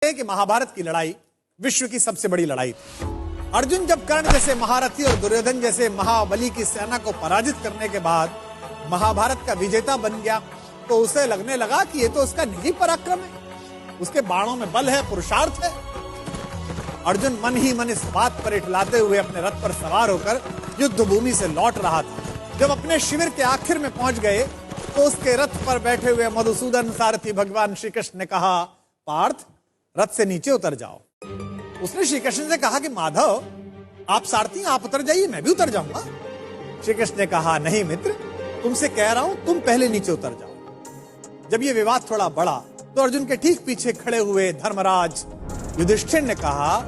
कि महाभारत की लड़ाई विश्व की सबसे बड़ी लड़ाई थी। अर्जुन जब कर्ण जैसे महारथी और दुर्योधन जैसे महाबली की सेना को पराजित करने के बाद महाभारत का विजेता बन गया तो उसे लगने लगा कि ये तो उसका निजी पराक्रम है, उसके बाणों में बल है, पुरुषार्थ है। अर्जुन मन ही मन इस बात पर इठलाते हुए अपने रथ पर सवार होकर युद्ध भूमि से लौट रहा था। जब अपने शिविर के आखिर में पहुंच गए तो उसके रथ पर बैठे हुए मधुसूदन सारथी भगवान श्री कृष्ण ने कहा, पार्थ रथ से नीचे उतर जाओ। उसने श्री कृष्ण से कहा कि माधव आप सारथी, आप उतर जाइए, मैं भी उतर जाऊंगा। श्री कृष्ण ने कहा, नहीं मित्र, तुमसे कह रहा हूं तुम पहले नीचे उतर जाओ। जब यह विवाद थोड़ा बढ़ा तो अर्जुन के ठीक पीछे खड़े हुए धर्मराज युधिष्ठिर ने कहा,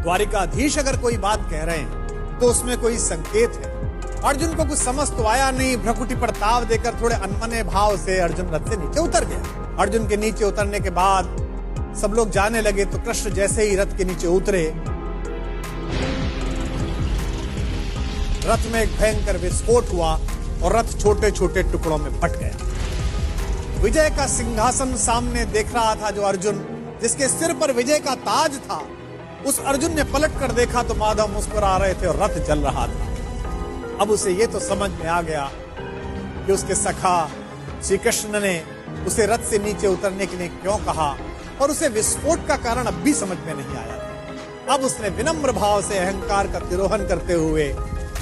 द्वारिकाधीश अगर कोई बात कह रहे हैं तो उसमें कोई संकेत है। अर्जुन को कुछ समझ तो आया नहीं। भ्रकुटी पर ताव देकर थोड़े अनमने भाव से अर्जुन रथ से नीचे उतर गया। अर्जुन के नीचे उतरने के बाद सब लोग जाने लगे तो कृष्ण जैसे ही रथ के नीचे उतरे, रथ में एक भयंकर विस्फोट हुआ और रथ छोटे छोटे टुकड़ों में बट गया। विजय का सिंहासन सामने देख रहा था जो अर्जुन, जिसके सिर पर विजय का ताज था, उस अर्जुन ने पलट कर देखा तो माधव मुस्कुरा रहे थे और रथ जल रहा था। अब उसे यह तो समझ में आ गया कि उसके सखा श्री कृष्ण ने उसे रथ से नीचे उतरने के लिए क्यों कहा, और उसे विस्फोट का कारण अब भी समझ में नहीं आया। अब उसने विनम्र भाव से अहंकार का तिरोहन करते हुए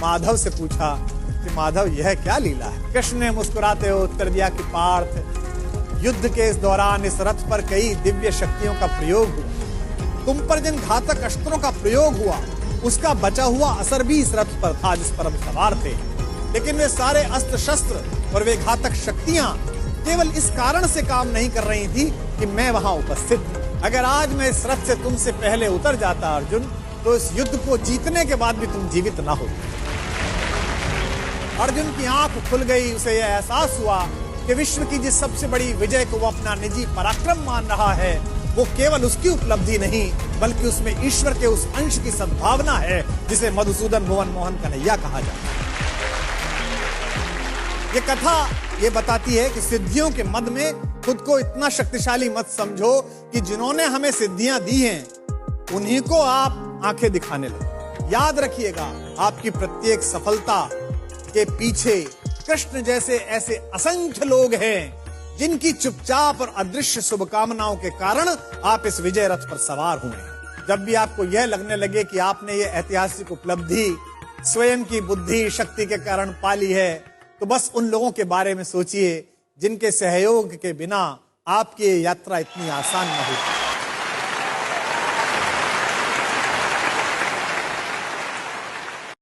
माधव से पूछा कि माधव यह क्या लीला है। कृष्ण ने मुस्कुराते हुए उत्तर दिया कि पार्थ, युद्ध के इस दौरान इस रथ पर कई दिव्य शक्तियों का प्रयोग हुआ। तुम पर जिन घातक अस्त्रों का प्रयोग हुआ उसका बचा हुआ असर भी इस रथ पर था जिस पर हम सवार थे। लेकिन वे सारे अस्त्र शस्त्र और वे घातक शक्तियां केवल इस कारण से काम नहीं कर रही थी कि मैं वहां उपस्थित थी। अगर आज मैं इस रथ से तुमसे पहले उतर जाता अर्जुन, तो इस युद्ध को जीतने के बाद भी तुम जीवित ना हो। अर्जुन की आंख खुल गई। उसे यह एहसास हुआ कि विश्व की जिस सबसे बड़ी विजय को वो अपना निजी पराक्रम मान रहा है, वो केवल उसकी उपलब्धि नहीं बल्कि उसमें ईश्वर के उस अंश की सद्भावना है जिसे मधुसूदन भुवन मोहन कन्हैया कहा जाता है। ये कथा ये बताती है कि सिद्धियों के मद में खुद को इतना शक्तिशाली मत समझो कि जिन्होंने हमें सिद्धियां दी हैं उन्हीं को आप आंखें दिखाने लगे। याद रखिएगा, आपकी प्रत्येक सफलता के पीछे कृष्ण जैसे ऐसे असंख्य लोग हैं जिनकी चुपचाप और अदृश्य शुभकामनाओं के कारण आप इस विजय रथ पर सवार हुए। जब भी आपको यह लगने लगे कि आपने ये ऐतिहासिक उपलब्धि स्वयं की बुद्धि शक्ति के कारण पाली है, तो बस उन लोगों के बारे में सोचिए जिनके सहयोग के बिना आपकी यात्रा इतनी आसान न होती।